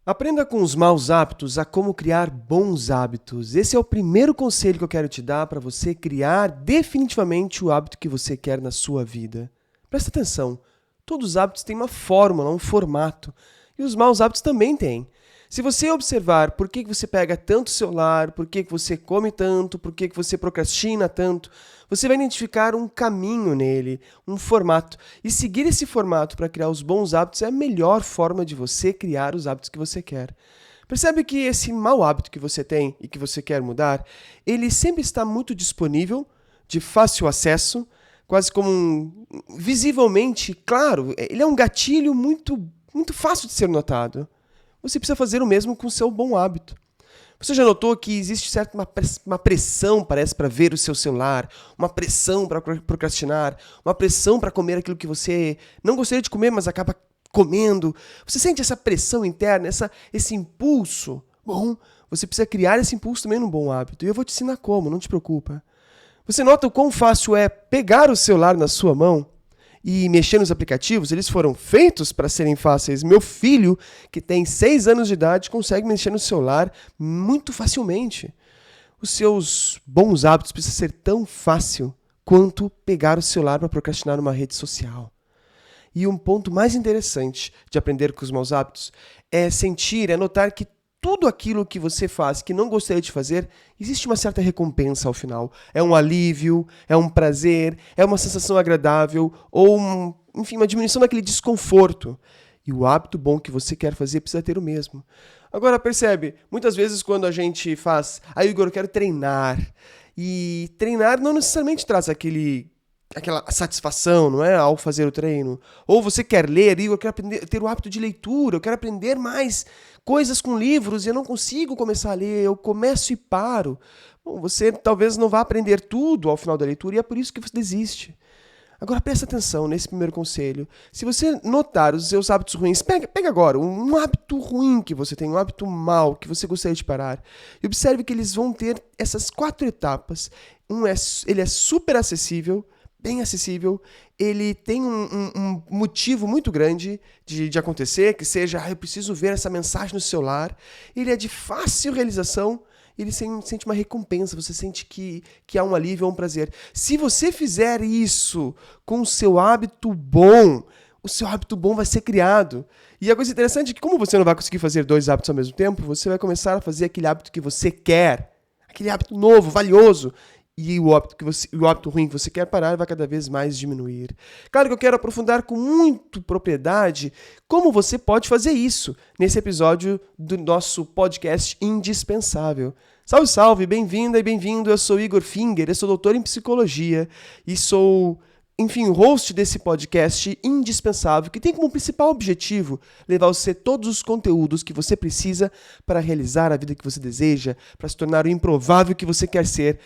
Aprenda com os maus hábitos a como criar bons hábitos. Esse é o primeiro conselho que eu quero te dar para você criar definitivamente o hábito que você quer na sua vida. Presta atenção, todos os hábitos têm uma fórmula, um formato, e os maus hábitos também têm. Se você observar por que você pega tanto celular, por que você come tanto, por que você procrastina tanto, você vai identificar um caminho nele, um formato. E seguir esse formato para criar os bons hábitos é a melhor forma de você criar os hábitos que você quer. Percebe que esse mau hábito que você tem e que você quer mudar, ele sempre está muito disponível, de fácil acesso, quase como visivelmente claro. Ele é um gatilho muito fácil de ser notado. Você precisa fazer o mesmo com o seu bom hábito. Você já notou que existe uma pressão, parece, para ver o seu celular, uma pressão para procrastinar, uma pressão para comer aquilo que você não gostaria de comer, mas acaba comendo? Você sente essa pressão interna, esse impulso? Bom, você precisa criar esse impulso também num bom hábito. E eu vou te ensinar como, não te preocupa. Você nota o quão fácil é pegar o celular na sua mão e mexer nos aplicativos? Eles foram feitos para serem fáceis. Meu filho, que tem 6 anos de idade, consegue mexer no celular muito facilmente. Os seus bons hábitos precisam ser tão fácil quanto pegar o celular para procrastinar numa rede social. E um ponto mais interessante de aprender com os maus hábitos é notar que tudo aquilo que você faz que não gostaria de fazer, existe uma certa recompensa ao final. É um alívio, é um prazer, é uma sensação agradável ou, uma diminuição daquele desconforto. E o hábito bom que você quer fazer precisa ter o mesmo. Agora, percebe, muitas vezes quando a gente faz, Igor, eu quero treinar. E treinar não necessariamente traz aquela satisfação, não é? Ao fazer o treino. Ou você quer ler, eu quero ter o hábito de leitura, eu quero aprender mais coisas com livros e eu não consigo começar a ler, eu começo e paro. Bom, você talvez não vá aprender tudo ao final da leitura e é por isso que você desiste. Agora presta atenção nesse primeiro conselho. Se você notar os seus hábitos ruins, pega agora um hábito ruim que você tem, um hábito mau que você gostaria de parar. E observe que eles vão ter essas 4 etapas. Ele é super acessível, bem acessível, ele tem um motivo muito grande de acontecer, que seja, eu preciso ver essa mensagem no celular. Ele é de fácil realização, ele sente uma recompensa, você sente que há um alívio, há um prazer. Se você fizer isso com o seu hábito bom, o seu hábito bom vai ser criado. E a coisa interessante é que como você não vai conseguir fazer 2 hábitos ao mesmo tempo, você vai começar a fazer aquele hábito que você quer, aquele hábito novo, valioso. E o hábito ruim que você quer parar vai cada vez mais diminuir. Claro que eu quero aprofundar com muita propriedade como você pode fazer isso nesse episódio do nosso podcast indispensável. Salve, salve, bem-vinda e bem-vindo. Eu sou Igor Finger, eu sou doutor em psicologia e sou, o host desse podcast indispensável, que tem como principal objetivo levar você todos os conteúdos que você precisa para realizar a vida que você deseja, para se tornar o improvável que você quer ser,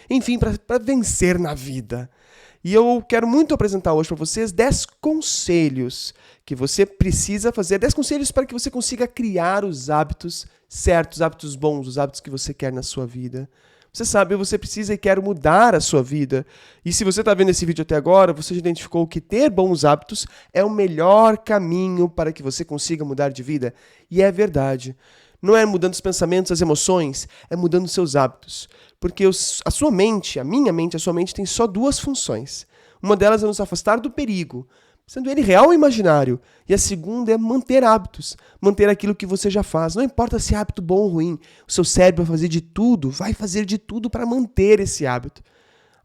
para vencer na vida. E eu quero muito apresentar hoje para vocês 10 conselhos que você precisa fazer, 10 conselhos para que você consiga criar os hábitos certos, os hábitos bons, os hábitos que você quer na sua vida. Você sabe, você precisa e quer mudar a sua vida. E se você está vendo esse vídeo até agora, você já identificou que ter bons hábitos é o melhor caminho para que você consiga mudar de vida. E é verdade. Não é mudando os pensamentos, as emoções, é mudando os seus hábitos. Porque a sua mente tem só 2 funções. Uma delas é nos afastar do perigo, sendo ele real ou imaginário. E a segunda é manter hábitos, manter aquilo que você já faz. Não importa se é hábito bom ou ruim, o seu cérebro vai fazer de tudo para manter esse hábito.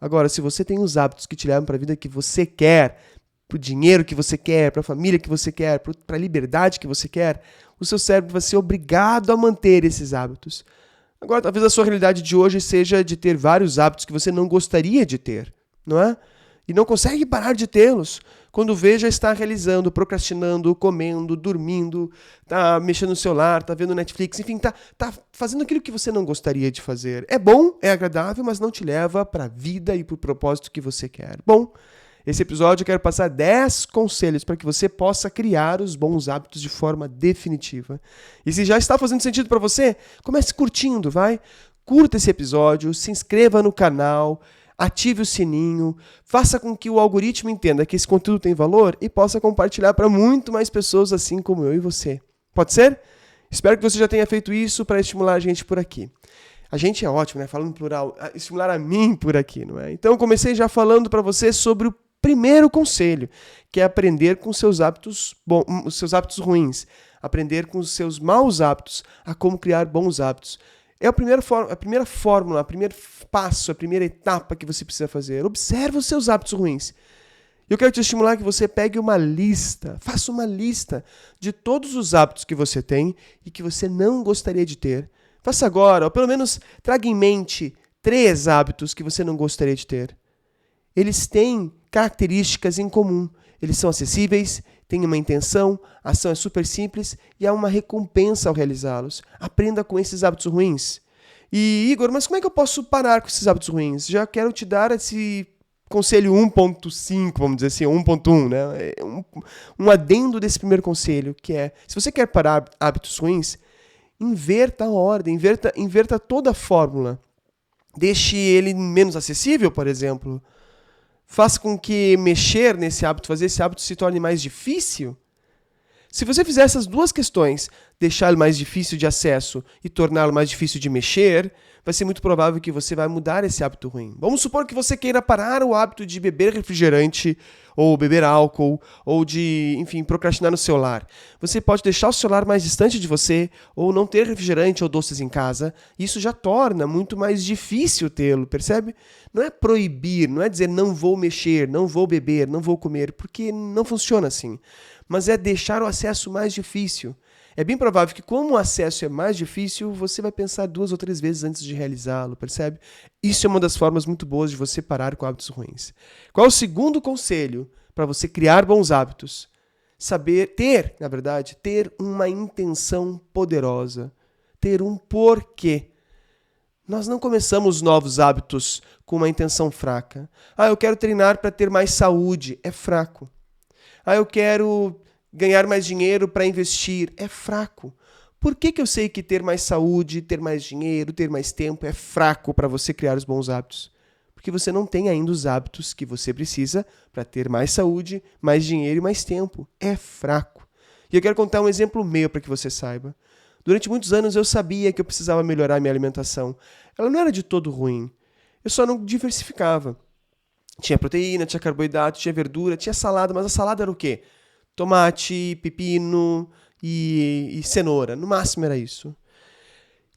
Agora, se você tem os hábitos que te levam para a vida que você quer, para o dinheiro que você quer, para a família que você quer, para a liberdade que você quer, o seu cérebro vai ser obrigado a manter esses hábitos. Agora, talvez a sua realidade de hoje seja de ter vários hábitos que você não gostaria de ter, não é? E não consegue parar de tê-los. Quando vê, já está realizando, procrastinando, comendo, dormindo, está mexendo no celular, está vendo Netflix, está fazendo aquilo que você não gostaria de fazer. É bom, é agradável, mas não te leva para a vida e para o propósito que você quer. Bom, esse episódio eu quero passar 10 conselhos para que você possa criar os bons hábitos de forma definitiva. E se já está fazendo sentido para você, comece curtindo, vai? Curta esse episódio, se inscreva no canal, ative o sininho, faça com que o algoritmo entenda que esse conteúdo tem valor e possa compartilhar para muito mais pessoas assim como eu e você. Pode ser? Espero que você já tenha feito isso para estimular a gente por aqui. A gente é ótimo, né? Falando em plural, estimular a mim por aqui, não é? Então, eu comecei já falando para você sobre o primeiro conselho, que é aprender com seus hábitos, os seus hábitos ruins. Aprender com os seus maus hábitos a como criar bons hábitos. É a primeira fórmula, o primeiro passo, a primeira etapa que você precisa fazer. Observe os seus hábitos ruins. Eu quero te estimular que você pegue uma lista, faça uma lista de todos os hábitos que você tem e que você não gostaria de ter. Faça agora, ou pelo menos traga em mente 3 hábitos que você não gostaria de ter. Eles têm características em comum. Eles são acessíveis, têm uma intenção, a ação é super simples e há uma recompensa ao realizá-los. Aprenda com esses hábitos ruins. E, Igor, mas como é que eu posso parar com esses hábitos ruins? Já quero te dar esse conselho 1.5, vamos dizer assim, 1.1, né? Um adendo desse primeiro conselho, que é, se você quer parar hábitos ruins, inverta a ordem, inverta toda a fórmula. Deixe ele menos acessível, por exemplo. Faça com que mexer nesse hábito, fazer esse hábito se torne mais difícil. Se você fizer essas duas questões, deixá-lo mais difícil de acesso e torná-lo mais difícil de mexer, vai ser muito provável que você vai mudar esse hábito ruim. Vamos supor que você queira parar o hábito de beber refrigerante, ou beber álcool, ou de, enfim, procrastinar no celular. Você pode deixar o celular mais distante de você, ou não ter refrigerante ou doces em casa. Isso já torna muito mais difícil tê-lo, percebe? Não é proibir, não é dizer não vou mexer, não vou beber, não vou comer, porque não funciona assim. Mas é deixar o acesso mais difícil. É bem provável que, como o acesso é mais difícil, você vai pensar 2 ou 3 vezes antes de realizá-lo, percebe? Isso é uma das formas muito boas de você parar com hábitos ruins. Qual é o segundo conselho para você criar bons hábitos? Ter uma intenção poderosa. Ter um porquê. Nós não começamos novos hábitos com uma intenção fraca. Eu quero treinar para ter mais saúde. É fraco. Eu quero ganhar mais dinheiro para investir. É fraco. Por que eu sei que ter mais saúde, ter mais dinheiro, ter mais tempo é fraco para você criar os bons hábitos? Porque você não tem ainda os hábitos que você precisa para ter mais saúde, mais dinheiro e mais tempo. É fraco. E eu quero contar um exemplo meu para que você saiba. Durante muitos anos eu sabia que eu precisava melhorar minha alimentação. Ela não era de todo ruim. Eu só não diversificava. Tinha proteína, tinha carboidrato, tinha verdura, tinha salada, mas a salada era o quê? Tomate, pepino e cenoura. No máximo era isso.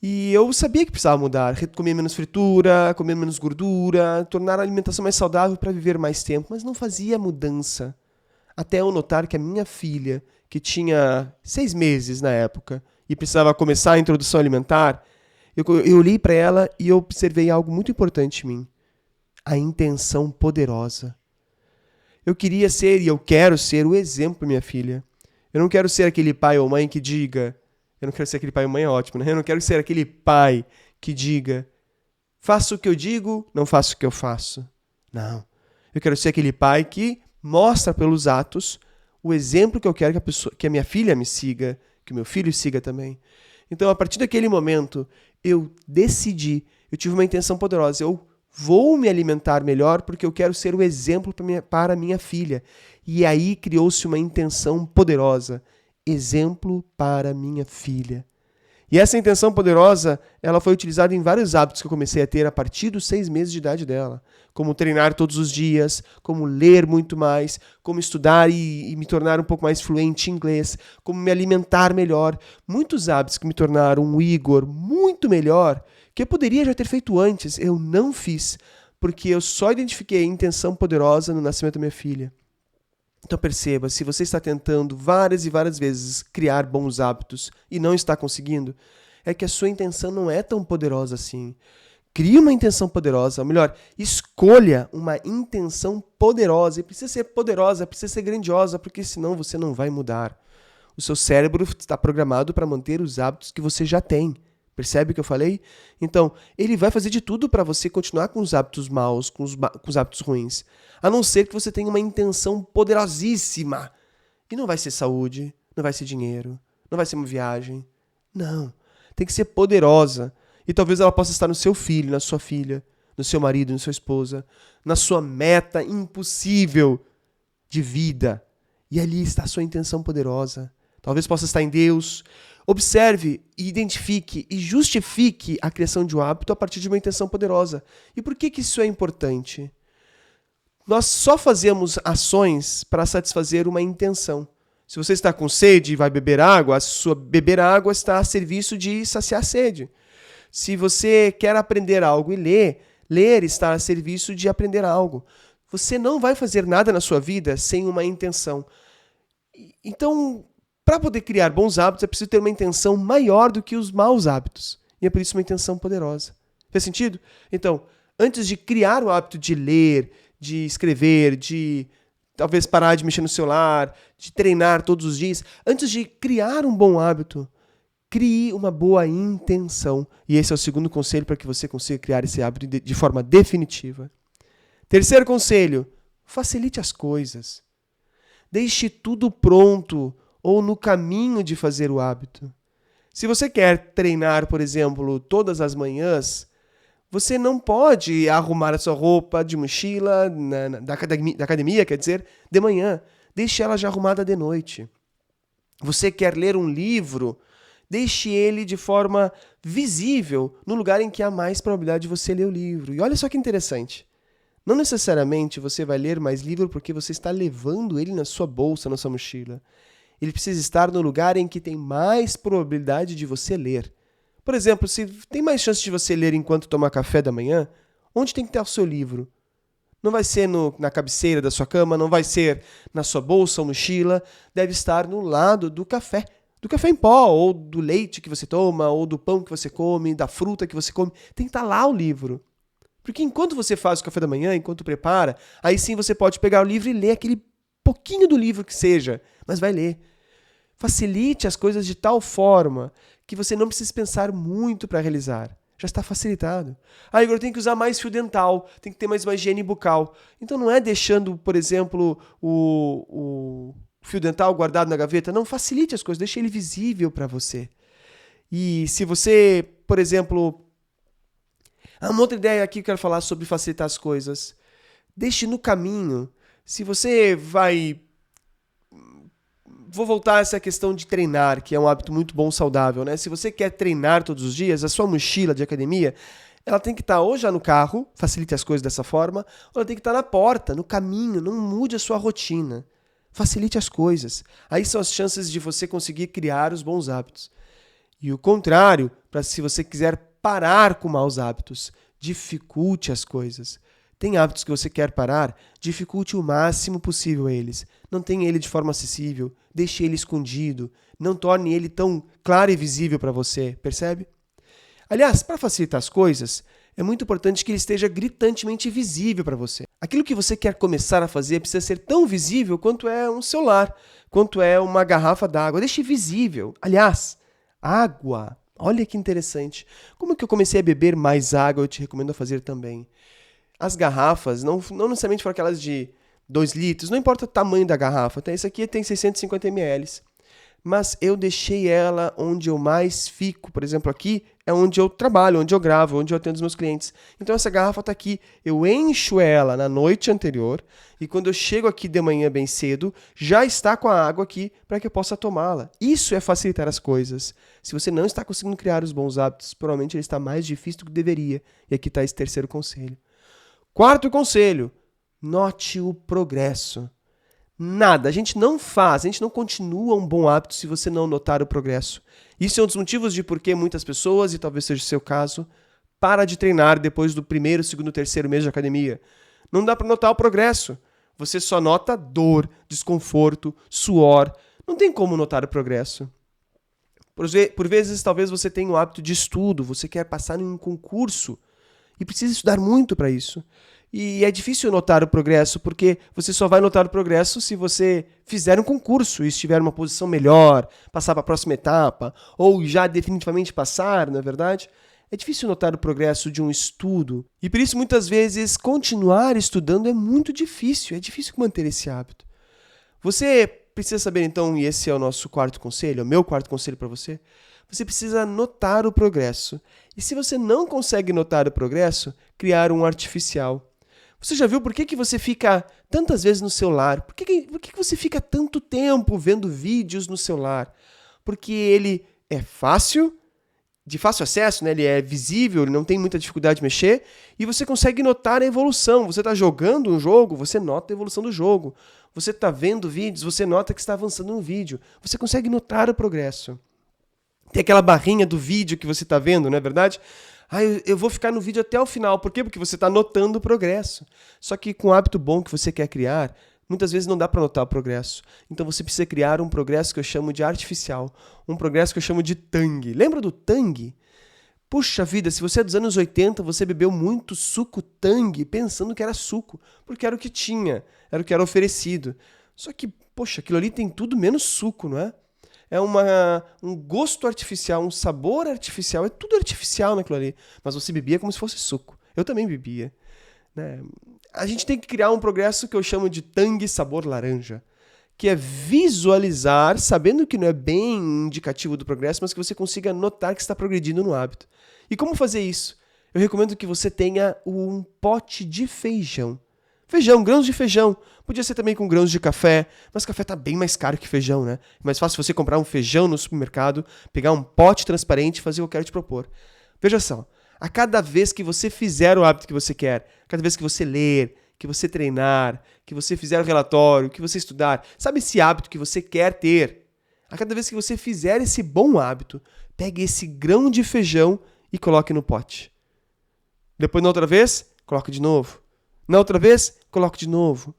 E eu sabia que precisava mudar. Comer menos fritura, comer menos gordura, tornar a alimentação mais saudável para viver mais tempo. Mas não fazia mudança. Até eu notar que a minha filha, que tinha 6 meses na época, e precisava começar a introdução alimentar, eu olhei para ela e eu observei algo muito importante em mim. A intenção poderosa. Eu queria ser e eu quero ser o exemplo para minha filha. Eu não quero ser aquele pai ou mãe que diga... Eu não quero ser aquele pai ou mãe, é ótimo, né? Eu não quero ser aquele pai que diga... Faço o que eu digo, não faço o que eu faço. Não. Eu quero ser aquele pai que mostra pelos atos o exemplo que eu quero que a minha filha me siga, que o meu filho siga também. Então, a partir daquele momento, eu decidi, eu tive uma intenção poderosa, eu vou me alimentar melhor porque eu quero ser o exemplo para minha filha. E aí criou-se uma intenção poderosa. Exemplo para minha filha. E essa intenção poderosa, ela foi utilizada em vários hábitos que eu comecei a ter a partir dos 6 meses de idade dela. Como treinar todos os dias, como ler muito mais, como estudar e me tornar um pouco mais fluente em inglês, como me alimentar melhor. Muitos hábitos que me tornaram um Igor muito melhor, que eu poderia já ter feito antes, eu não fiz, porque eu só identifiquei a intenção poderosa no nascimento da minha filha. Então perceba, se você está tentando várias e várias vezes criar bons hábitos e não está conseguindo, é que a sua intenção não é tão poderosa assim. Crie uma intenção poderosa, ou melhor, escolha uma intenção poderosa. E precisa ser poderosa, precisa ser grandiosa, porque senão você não vai mudar. O seu cérebro está programado para manter os hábitos que você já tem. Percebe o que eu falei? Então, ele vai fazer de tudo para você continuar com os hábitos maus, com os hábitos ruins. A não ser que você tenha uma intenção poderosíssima. E não vai ser saúde, não vai ser dinheiro, não vai ser uma viagem. Não. Tem que ser poderosa. E talvez ela possa estar no seu filho, na sua filha, no seu marido, na sua esposa, na sua meta impossível de vida. E ali está a sua intenção poderosa. Talvez possa estar em Deus, Observe, identifique e justifique a criação de um hábito a partir de uma intenção poderosa. E por que isso é importante? Nós só fazemos ações para satisfazer uma intenção. Se você está com sede e vai beber água, beber água está a serviço de saciar a sede. Se você quer aprender algo e ler está a serviço de aprender algo. Você não vai fazer nada na sua vida sem uma intenção. Então, para poder criar bons hábitos, é preciso ter uma intenção maior do que os maus hábitos. E é por isso uma intenção poderosa. Faz sentido? Então, antes de criar o hábito de ler, de escrever, de talvez parar de mexer no celular, de treinar todos os dias, antes de criar um bom hábito, crie uma boa intenção. E esse é o segundo conselho para que você consiga criar esse hábito de forma definitiva. Terceiro conselho, facilite as coisas. Deixe tudo pronto ou no caminho de fazer o hábito. Se você quer treinar, por exemplo, todas as manhãs, você não pode arrumar a sua roupa de mochila da academia, quer dizer, de manhã. Deixe ela já arrumada de noite. Você quer ler um livro, deixe ele de forma visível no lugar em que há mais probabilidade de você ler o livro. E olha só que interessante. Não necessariamente você vai ler mais livro porque você está levando ele na sua bolsa, na sua mochila. Ele precisa estar no lugar em que tem mais probabilidade de você ler. Por exemplo, se tem mais chance de você ler enquanto tomar café da manhã, onde tem que ter o seu livro? Não vai ser na cabeceira da sua cama, não vai ser na sua bolsa ou mochila, deve estar no lado do café em pó, ou do leite que você toma, ou do pão que você come, da fruta que você come. Tem que estar lá o livro. Porque enquanto você faz o café da manhã, enquanto prepara, aí sim você pode pegar o livro e ler aquele pouquinho do livro que seja, mas vai ler. Facilite as coisas de tal forma que você não precisa pensar muito para realizar. Já está facilitado. Ah, Igor, tem que usar mais fio dental, tem que ter mais uma higiene bucal. Então não é deixando, por exemplo, o fio dental guardado na gaveta. Não, facilite as coisas, deixe ele visível para você. E se você, por exemplo... uma outra ideia aqui que eu quero falar sobre facilitar as coisas. Deixe no caminho. Se você vai... Vou voltar a essa questão de treinar, que é um hábito muito bom, saudável, né? Se você quer treinar todos os dias, a sua mochila de academia, ela tem que estar ou já no carro, facilite as coisas dessa forma, ou ela tem que estar na porta, no caminho, não mude a sua rotina. Facilite as coisas. Aí são as chances de você conseguir criar os bons hábitos. E o contrário, para se você quiser parar com maus hábitos, dificulte as coisas. Tem hábitos que você quer parar, dificulte o máximo possível eles. Não tenha ele de forma acessível, deixe ele escondido, não torne ele tão claro e visível para você, percebe? Aliás, para facilitar as coisas, é muito importante que ele esteja gritantemente visível para você. Aquilo que você quer começar a fazer precisa ser tão visível quanto é um celular, quanto é uma garrafa d'água. Deixe visível. Aliás, água. Olha que interessante. Como que eu comecei a beber mais água, eu te recomendo fazer também. As garrafas, não necessariamente foram aquelas de 2 litros, não importa o tamanho da garrafa. Essa aqui tem 650 ml. Mas eu deixei ela onde eu mais fico. Por exemplo, aqui é onde eu trabalho, onde eu gravo, onde eu atendo os meus clientes. Então essa garrafa está aqui. Eu encho ela na noite anterior e quando eu chego aqui de manhã bem cedo, já está com a água aqui para que eu possa tomá-la. Isso é facilitar as coisas. Se você não está conseguindo criar os bons hábitos, provavelmente ele está mais difícil do que deveria. E aqui está esse terceiro conselho. Quarto conselho, note o progresso. Nada, a gente não continua um bom hábito se você não notar o progresso. Isso é um dos motivos de por que muitas pessoas, e talvez seja o seu caso, para de treinar depois do primeiro, segundo, terceiro mês de academia. Não dá para notar o progresso. Você só nota dor, desconforto, suor. Não tem como notar o progresso. Por vezes, talvez você tenha o hábito de estudo, você quer passar em um concurso e precisa estudar muito para isso. E é difícil notar o progresso, porque você só vai notar o progresso se você fizer um concurso e estiver em uma posição melhor, passar para a próxima etapa, ou já definitivamente passar, não é verdade? É difícil notar o progresso de um estudo. E por isso, muitas vezes, continuar estudando é muito difícil. É difícil manter esse hábito. Você precisa saber, então, e esse é o nosso quarto conselho, é o meu quarto conselho para você, você precisa notar o progresso. E se você não consegue notar o progresso, criar um artificial. Você já viu por que você fica tantas vezes no celular? Por que você fica tanto tempo vendo vídeos no celular? Porque ele é fácil, de fácil acesso, né? Ele é visível, ele não tem muita dificuldade de mexer, e você consegue notar a evolução. Você está jogando um jogo, você nota a evolução do jogo. Você está vendo vídeos, você nota que está avançando no vídeo. Você consegue notar o progresso. Tem aquela barrinha do vídeo que você está vendo, não é verdade? Eu vou ficar no vídeo até o final. Por quê? Porque você está notando o progresso. Só que com o hábito bom que você quer criar, muitas vezes não dá para notar o progresso. Então você precisa criar um progresso que eu chamo de artificial. Um progresso que eu chamo de Tang. Lembra do Tang? Puxa vida, se você é dos anos 80, você bebeu muito suco Tang pensando que era suco, porque era o que tinha, era o que era oferecido. Só que, poxa, aquilo ali tem tudo menos suco, não é? É um gosto artificial, um sabor artificial, é tudo artificial naquilo ali. Mas você bebia como se fosse suco. Eu também bebia. Né? A gente tem que criar um progresso que eu chamo de Tang sabor laranja, que é visualizar, sabendo que não é bem indicativo do progresso, mas que você consiga notar que está progredindo no hábito. E como fazer isso? Eu recomendo que você tenha um pote de feijão. Feijão, grãos de feijão. Podia ser também com grãos de café, mas café tá bem mais caro que feijão, né? É mais fácil você comprar um feijão no supermercado, pegar um pote transparente e fazer o que eu quero te propor. Veja só, a cada vez que você fizer o hábito que você quer, cada vez que você ler, que você treinar, que você fizer o relatório, que você estudar, sabe esse hábito que você quer ter? A cada vez que você fizer esse bom hábito, pegue esse grão de feijão e coloque no pote. Depois, na outra vez, coloque de novo. Na outra vez, coloque de novo.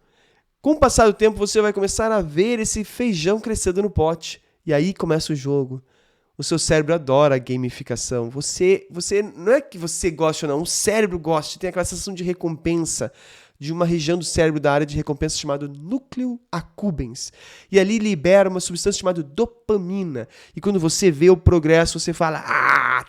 Com o passar do tempo, você vai começar a ver esse feijão crescendo no pote. E aí começa o jogo. O seu cérebro adora a gamificação. Você não é que você goste ou não, o cérebro gosta, tem aquela sensação de recompensa, de uma região do cérebro da área de recompensa chamada núcleo accumbens. E ali libera uma substância chamada dopamina. E quando você vê o progresso, você fala,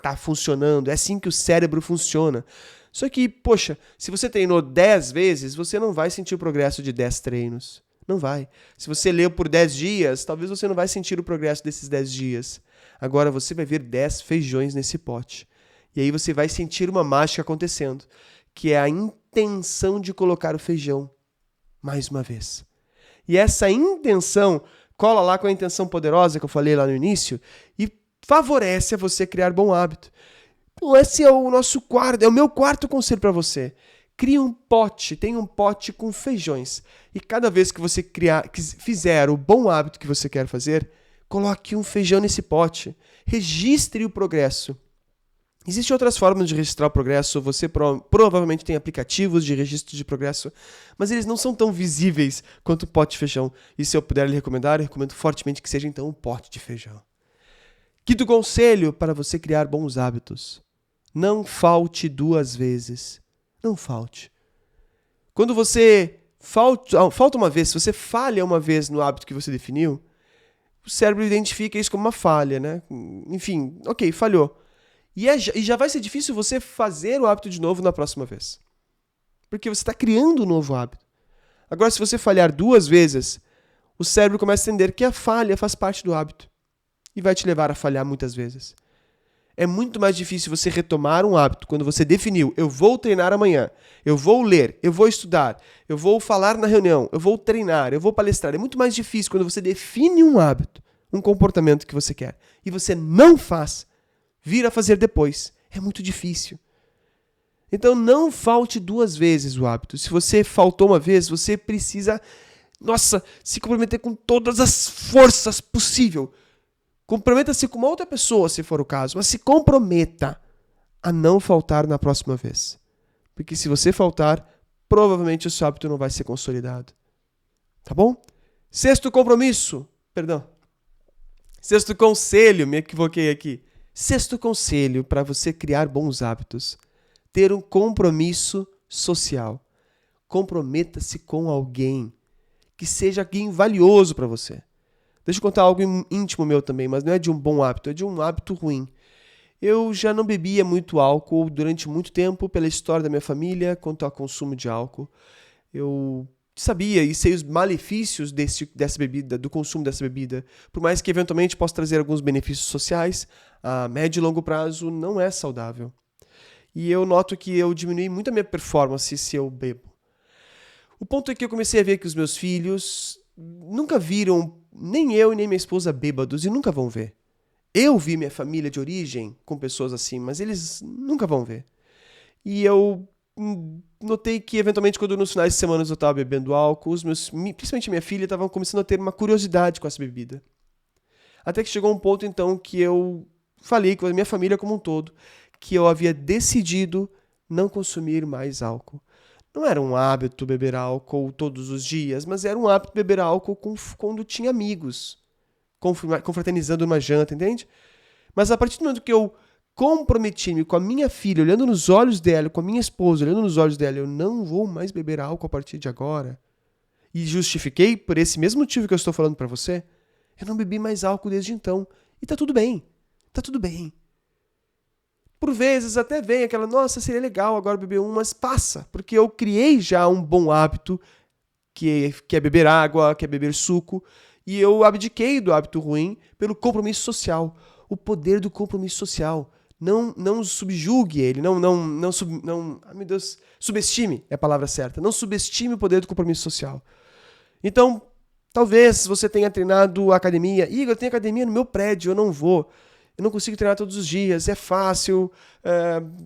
tá funcionando. É assim que o cérebro funciona. Só que, poxa, se você treinou 10 vezes, você não vai sentir o progresso de 10 treinos. Não vai. Se você leu por 10 dias, talvez você não vai sentir o progresso desses 10 dias. Agora você vai ver 10 feijões nesse pote. E aí você vai sentir uma mágica acontecendo, que é a intenção de colocar o feijão mais uma vez. E essa intenção cola lá com a intenção poderosa que eu falei lá no início e favorece a você criar bom hábito. Então esse é o meu quarto conselho para você. Crie um pote, tenha um pote com feijões. E cada vez que você fizer o bom hábito que você quer fazer, coloque um feijão nesse pote. Registre o progresso. Existem outras formas de registrar o progresso. Você provavelmente tem aplicativos de registro de progresso, mas eles não são tão visíveis quanto o pote de feijão. E se eu puder lhe recomendar, eu recomendo fortemente que seja então um pote de feijão. Quinto conselho para você criar bons hábitos. Não falte 2 vezes. Não falte. Quando você falta uma vez, se você falha uma vez no hábito que você definiu, o cérebro identifica isso como uma falha, né? Enfim, ok, falhou. E já vai ser difícil você fazer o hábito de novo na próxima vez. Porque você está criando um novo hábito. Agora, se você falhar 2 vezes, o cérebro começa a entender que a falha faz parte do hábito. E vai te levar a falhar muitas vezes. É muito mais difícil você retomar um hábito quando você definiu, eu vou treinar amanhã, eu vou ler, eu vou estudar, eu vou falar na reunião, eu vou treinar, eu vou palestrar. É muito mais difícil quando você define um hábito, um comportamento que você quer, e você não faz, vir a fazer depois. É muito difícil. Então não falte 2 vezes o hábito. Se você faltou uma vez, você precisa, se comprometer com todas as forças possíveis. Comprometa-se com uma outra pessoa, se for o caso, mas se comprometa a não faltar na próxima vez. Porque se você faltar, provavelmente o seu hábito não vai ser consolidado. Tá bom? Sexto conselho, me equivoquei aqui. Sexto conselho para você criar bons hábitos. Ter um compromisso social. Comprometa-se com alguém que seja alguém valioso para você. Deixa eu contar algo íntimo meu também, mas não é de um bom hábito, é de um hábito ruim. Eu já não bebia muito álcool durante muito tempo pela história da minha família quanto ao consumo de álcool. Eu sabia e sei os malefícios dessa bebida, do consumo dessa bebida. Por mais que eventualmente possa trazer alguns benefícios sociais, a médio e longo prazo não é saudável. E eu noto que eu diminui muito a minha performance se eu bebo. O ponto é que eu comecei a ver que os meus filhos nunca viram nem eu e nem minha esposa bêbados e nunca vão ver. Eu vi minha família de origem com pessoas assim, mas eles nunca vão ver. E eu notei que, eventualmente, quando nos finais de semana eu estava bebendo álcool, principalmente minha filha, estavam começando a ter uma curiosidade com essa bebida. Até que chegou um ponto, então, que eu falei com a minha família como um todo, que eu havia decidido não consumir mais álcool. Não era um hábito beber álcool todos os dias, mas era um hábito beber álcool quando tinha amigos, confraternizando numa janta, entende? Mas a partir do momento que eu comprometi-me com a minha filha, olhando nos olhos dela, com a minha esposa, olhando nos olhos dela, eu não vou mais beber álcool a partir de agora. E justifiquei por esse mesmo motivo que eu estou falando para você. Eu não bebi mais álcool desde então. E tá tudo bem. Tá tudo bem. Por vezes até vem aquela, nossa, seria legal agora beber um, mas passa. Porque eu criei já um bom hábito, que é beber água, que é beber suco. E eu abdiquei do hábito ruim pelo compromisso social. O poder do compromisso social. Não subjugue ele, ai meu Deus, subestime é a palavra certa. Não subestime o poder do compromisso social. Então, talvez você tenha treinado academia. Igor, eu tenho academia no meu prédio, eu não vou. Eu não consigo treinar todos os dias, é fácil,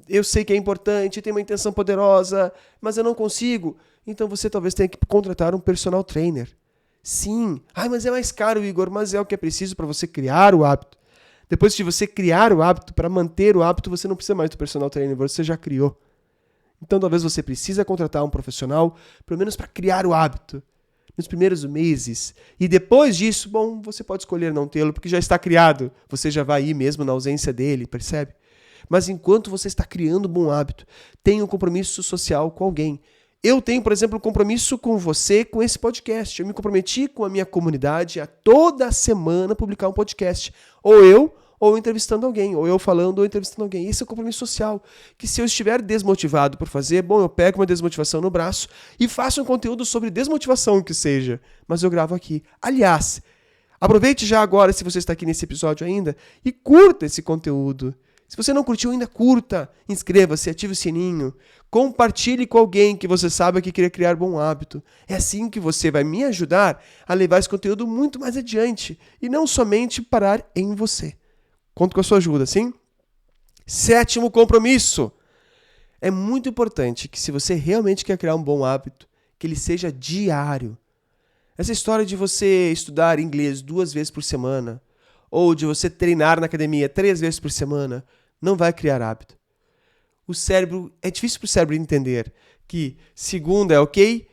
eu sei que é importante, tem uma intenção poderosa, mas eu não consigo. Então você talvez tenha que contratar um personal trainer. Sim, mas é mais caro, Igor, mas é o que é preciso para você criar o hábito. Depois de você criar o hábito, para manter o hábito, você não precisa mais do personal trainer, você já criou. Então talvez você precise contratar um profissional, pelo menos para criar o hábito, nos primeiros meses. E depois disso, bom, você pode escolher não tê-lo, porque já está criado. Você já vai ir mesmo na ausência dele, percebe? Mas enquanto você está criando um bom hábito, tenha um compromisso social com alguém. Eu tenho, por exemplo, um compromisso com você, com esse podcast. Eu me comprometi com a minha comunidade a toda semana publicar um podcast. Ou entrevistando alguém, ou eu falando ou entrevistando alguém. Esse é o compromisso social, que se eu estiver desmotivado por fazer, bom, eu pego uma desmotivação no braço e faço um conteúdo sobre desmotivação que seja, mas eu gravo aqui. Aliás, aproveite já agora, se você está aqui nesse episódio ainda, e curta esse conteúdo. Se você não curtiu ainda, curta, inscreva-se, ative o sininho, compartilhe com alguém que você sabe que queria criar bom hábito. É assim que você vai me ajudar a levar esse conteúdo muito mais adiante e não somente parar em você. Conto com a sua ajuda, sim? 7º compromisso. É muito importante que se você realmente quer criar um bom hábito, que ele seja diário. Essa história de você estudar inglês 2 vezes por semana, ou de você treinar na academia 3 vezes por semana, não vai criar hábito. É difícil para o cérebro entender que segunda é ok,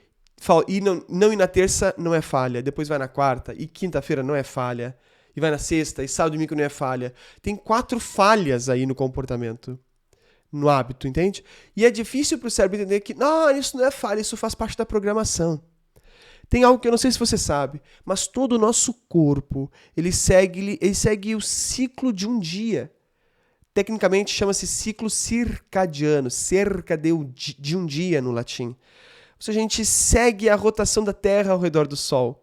e não ir na terça não é falha, depois vai na quarta, e quinta-feira não é falha, e vai na sexta, e sábado e domingo não é falha. Tem 4 falhas aí no comportamento, no hábito, entende? E é difícil para o cérebro entender que, não, isso não é falha, isso faz parte da programação. Tem algo que eu não sei se você sabe, mas todo o nosso corpo, ele segue o ciclo de um dia. Tecnicamente chama-se ciclo circadiano, cerca de um dia no latim. Ou seja, a gente segue a rotação da Terra ao redor do Sol.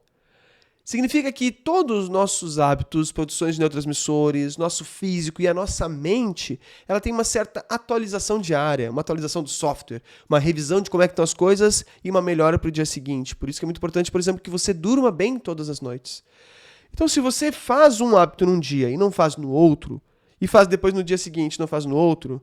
Significa que todos os nossos hábitos, produções de neurotransmissores, nosso físico e a nossa mente, ela tem uma certa atualização diária, uma atualização do software, uma revisão de como é que estão as coisas e uma melhora para o dia seguinte. Por isso que é muito importante, por exemplo, que você durma bem todas as noites. Então, se você faz um hábito num dia e não faz no outro, e faz depois no dia seguinte e não faz no outro,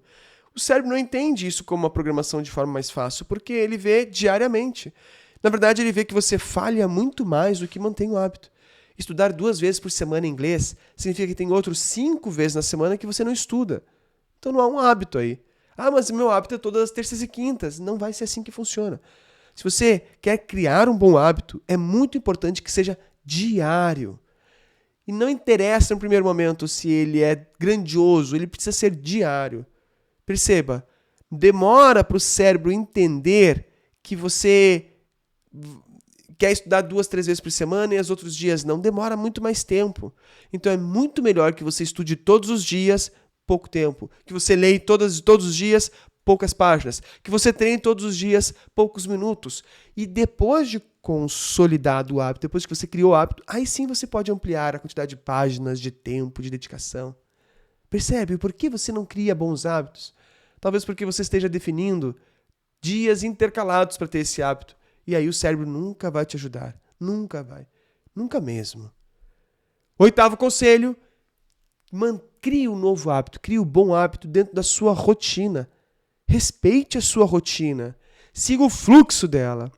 o cérebro não entende isso como uma programação de forma mais fácil, porque ele vê diariamente. Na verdade, ele vê que você falha muito mais do que mantém o hábito. Estudar 2 vezes por semana inglês significa que tem outros 5 vezes na semana que você não estuda. Então não há um hábito aí. Mas meu hábito é todas as terças e quintas. Não vai ser assim que funciona. Se você quer criar um bom hábito, é muito importante que seja diário. E não interessa no primeiro momento se ele é grandioso, ele precisa ser diário. Perceba, demora para o cérebro entender que você quer estudar 2, 3 vezes por semana e os outros dias não, demora muito mais tempo. Então é muito melhor que você estude todos os dias, pouco tempo. Que você leia todos os dias, poucas páginas. Que você treine todos os dias, poucos minutos. E depois de consolidado o hábito, depois que você criou o hábito, aí sim você pode ampliar a quantidade de páginas, de tempo, de dedicação. Percebe por que você não cria bons hábitos? Talvez porque você esteja definindo dias intercalados para ter esse hábito. E aí o cérebro nunca vai te ajudar. Nunca vai. Nunca mesmo. 8º conselho. Crie um novo hábito, crie um bom hábito dentro da sua rotina. Respeite a sua rotina. Siga o fluxo dela.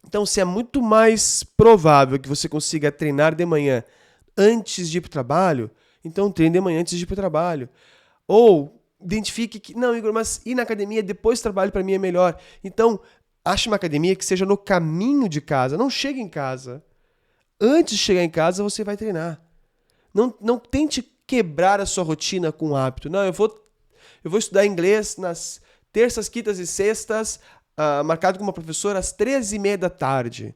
Então, se é muito mais provável que você consiga treinar de manhã antes de ir para o trabalho, então treine de manhã antes de ir para o trabalho. Ou identifique que, não, Igor, mas ir na academia depois do trabalho para mim é melhor. Então, ache uma academia que seja no caminho de casa. Não chegue em casa. Antes de chegar em casa, você vai treinar. Não tente quebrar a sua rotina com um hábito. Não, eu vou estudar inglês nas terças, quintas e sextas, marcado com uma professora às 13h30 da tarde.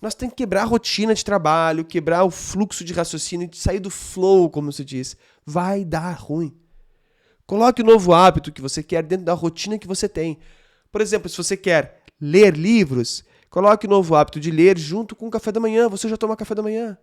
Nós temos que quebrar a rotina de trabalho, quebrar o fluxo de raciocínio, sair do flow, como se diz. Vai dar ruim. Coloque o novo hábito que você quer dentro da rotina que você tem. Por exemplo, se você quer ler livros, coloque o novo hábito de ler junto com o café da manhã. Você já toma café da manhã.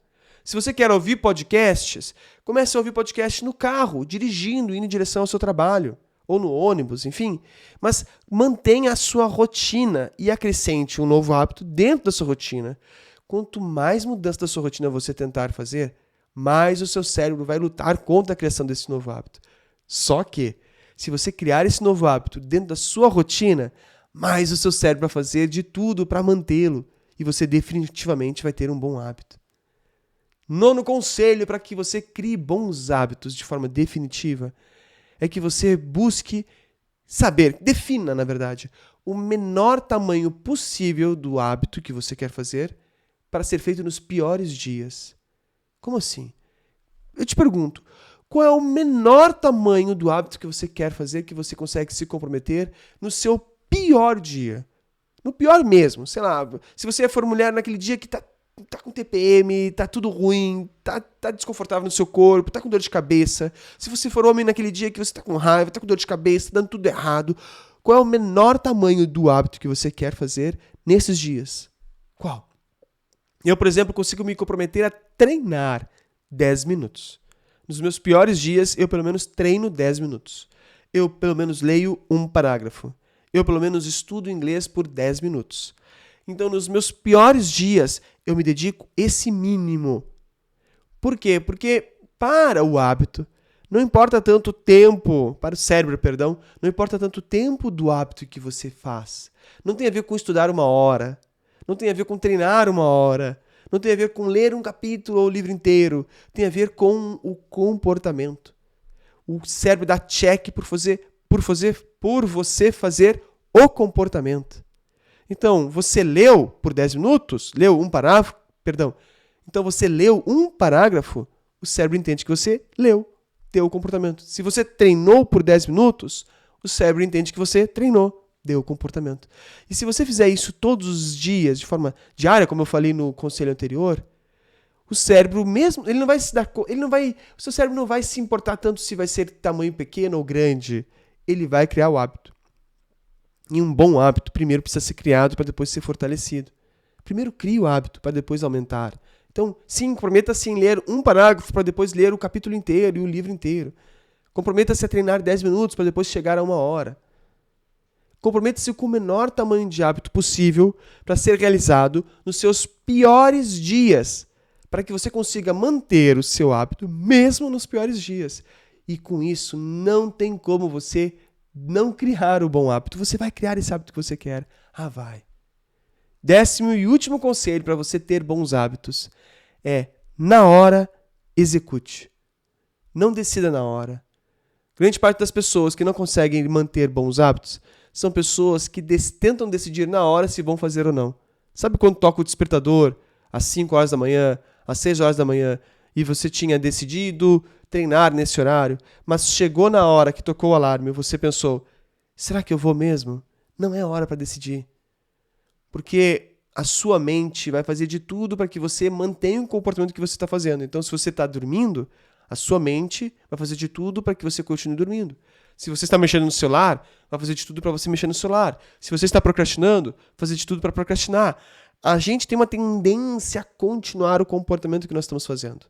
Se você quer ouvir podcasts, comece a ouvir podcast no carro, dirigindo, indo em direção ao seu trabalho, ou no ônibus, enfim. Mas mantenha a sua rotina e acrescente um novo hábito dentro da sua rotina. Quanto mais mudança da sua rotina você tentar fazer, mais o seu cérebro vai lutar contra a criação desse novo hábito. Só que, se você criar esse novo hábito dentro da sua rotina, mais o seu cérebro vai fazer de tudo para mantê-lo e você definitivamente vai ter um bom hábito. Nono conselho para que você crie bons hábitos de forma definitiva é que você busque saber, defina, na verdade, o menor tamanho possível do hábito que você quer fazer para ser feito nos piores dias. Como assim? Eu te pergunto, qual é o menor tamanho do hábito que você quer fazer, que você consegue se comprometer no seu pior dia? No pior mesmo, sei lá, se você for mulher naquele dia que tá com TPM, tá tudo ruim, tá desconfortável no seu corpo, tá com dor de cabeça. Se você for homem naquele dia que você tá com raiva, tá com dor de cabeça, tá dando tudo errado, qual é o menor tamanho do hábito que você quer fazer nesses dias? Qual? Eu, por exemplo, consigo me comprometer a treinar 10 minutos. Nos meus piores dias, eu pelo menos treino 10 minutos. Eu pelo menos leio um parágrafo. Eu pelo menos estudo inglês por 10 minutos. Então, nos meus piores dias, eu me dedico esse mínimo. Por quê? Porque para o hábito, não importa tanto tempo, para o cérebro, perdão, não importa tanto tempo do hábito que você faz. Não tem a ver com estudar 1 hora, não tem a ver com treinar 1 hora, não tem a ver com ler um capítulo ou o livro inteiro, tem a ver com o comportamento. O cérebro dá check por você fazer o comportamento. Então, você leu por 10 minutos, leu um parágrafo, então você leu um parágrafo, o cérebro entende que você leu, deu o comportamento. Se você treinou por 10 minutos, o cérebro entende que você treinou, deu o comportamento. E se você fizer isso todos os dias, de forma diária, como eu falei no conselho anterior, o cérebro mesmo, o seu cérebro não vai se importar tanto se vai ser tamanho pequeno ou grande, ele vai criar o hábito. E um bom hábito primeiro precisa ser criado para depois ser fortalecido. Primeiro crie o hábito para depois aumentar. Então, sim, comprometa-se em ler um parágrafo para depois ler o capítulo inteiro e o livro inteiro. Comprometa-se a treinar 10 minutos para depois chegar a 1 hora. Comprometa-se com o menor tamanho de hábito possível para ser realizado nos seus piores dias, para que você consiga manter o seu hábito mesmo nos piores dias. E com isso, não tem como você não criar o bom hábito. Você vai criar esse hábito que você quer. Vai. 10º e último conselho para você ter bons hábitos é, na hora, execute. Não decida na hora. Grande parte das pessoas que não conseguem manter bons hábitos são pessoas que tentam decidir na hora se vão fazer ou não. Sabe quando toca o despertador às 5 horas da manhã, às 6 horas da manhã, e você tinha decidido treinar nesse horário, mas chegou na hora que tocou o alarme e você pensou, será que eu vou mesmo? Não é hora para decidir. Porque a sua mente vai fazer de tudo para que você mantenha o comportamento que você está fazendo. Então, se você está dormindo, a sua mente vai fazer de tudo para que você continue dormindo. Se você está mexendo no celular, vai fazer de tudo para você mexer no celular. Se você está procrastinando, vai fazer de tudo para procrastinar. A gente tem uma tendência a continuar o comportamento que nós estamos fazendo.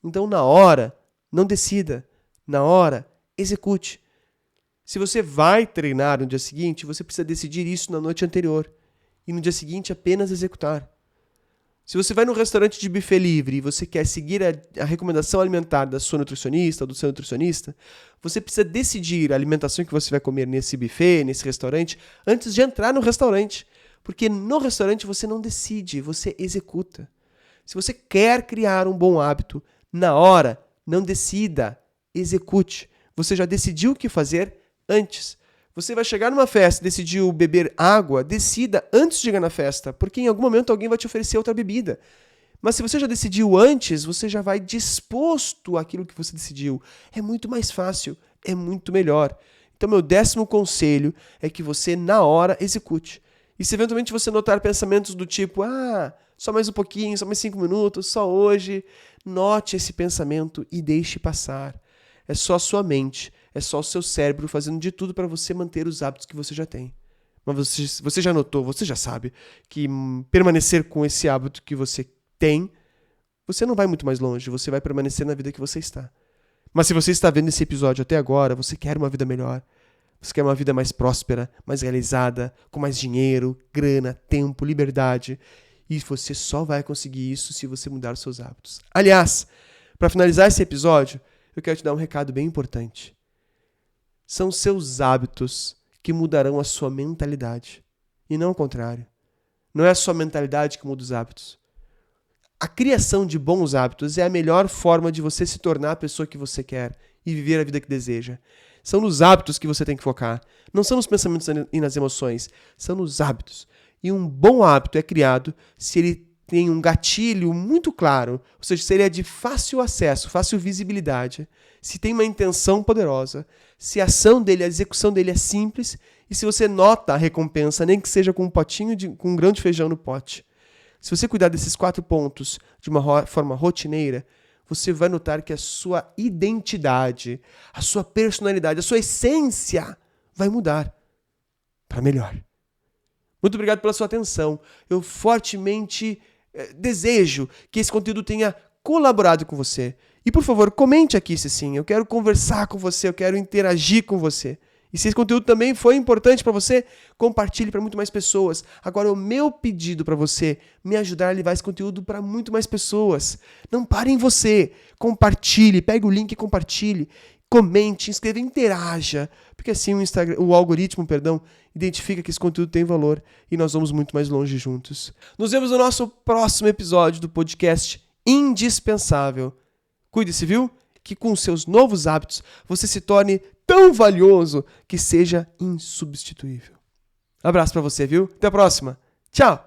Então, na hora, não decida. Na hora, execute. Se você vai treinar no dia seguinte, você precisa decidir isso na noite anterior. E no dia seguinte, apenas executar. Se você vai num restaurante de buffet livre e você quer seguir a recomendação alimentar da sua nutricionista ou do seu nutricionista, você precisa decidir a alimentação que você vai comer nesse buffet, nesse restaurante, antes de entrar no restaurante. Porque no restaurante você não decide, você executa. Se você quer criar um bom hábito, na hora, não decida, execute. Você já decidiu o que fazer antes. Você vai chegar numa festa e decidiu beber água, decida antes de chegar na festa, porque em algum momento alguém vai te oferecer outra bebida. Mas se você já decidiu antes, você já vai disposto àquilo que você decidiu. É muito mais fácil, é muito melhor. Então, meu 10º conselho é que você, na hora, execute. E se eventualmente você notar pensamentos do tipo, só mais um pouquinho, só mais 5 minutos, só hoje, note esse pensamento e deixe passar. É só a sua mente, é só o seu cérebro fazendo de tudo para você manter os hábitos que você já tem. Mas você já notou, você já sabe que permanecer com esse hábito que você tem, você não vai muito mais longe, você vai permanecer na vida que você está. Mas se você está vendo esse episódio até agora, você quer uma vida melhor, você quer uma vida mais próspera, mais realizada, com mais dinheiro, grana, tempo, liberdade. E você só vai conseguir isso se você mudar os seus hábitos. Aliás, para finalizar esse episódio, eu quero te dar um recado bem importante. São seus hábitos que mudarão a sua mentalidade. E não o contrário. Não é a sua mentalidade que muda os hábitos. A criação de bons hábitos é a melhor forma de você se tornar a pessoa que você quer e viver a vida que deseja. São nos hábitos que você tem que focar. Não são nos pensamentos e nas emoções. São nos hábitos. E um bom hábito é criado se ele tem um gatilho muito claro, ou seja, se ele é de fácil acesso, fácil visibilidade, se tem uma intenção poderosa, se a ação dele, a execução dele é simples e se você nota a recompensa, nem que seja com com um grão de feijão no pote. Se você cuidar desses 4 pontos de uma forma rotineira, você vai notar que a sua identidade, a sua personalidade, a sua essência vai mudar para melhor. Muito obrigado pela sua atenção. Eu fortemente desejo que esse conteúdo tenha colaborado com você. E, por favor, comente aqui se sim. Eu quero conversar com você, eu quero interagir com você. E se esse conteúdo também foi importante para você, compartilhe para muito mais pessoas. Agora, o meu pedido para você, me ajudar a levar esse conteúdo para muito mais pessoas. Não pare em você. Compartilhe, pegue o link e compartilhe. Comente, inscreva, interaja. Porque assim o algoritmo, identifica que esse conteúdo tem valor e nós vamos muito mais longe juntos. Nos vemos no nosso próximo episódio do podcast Indispensável. Cuide-se, viu? Que com seus novos hábitos você se torne tão valioso que seja insubstituível. Abraço pra você, viu? Até a próxima. Tchau!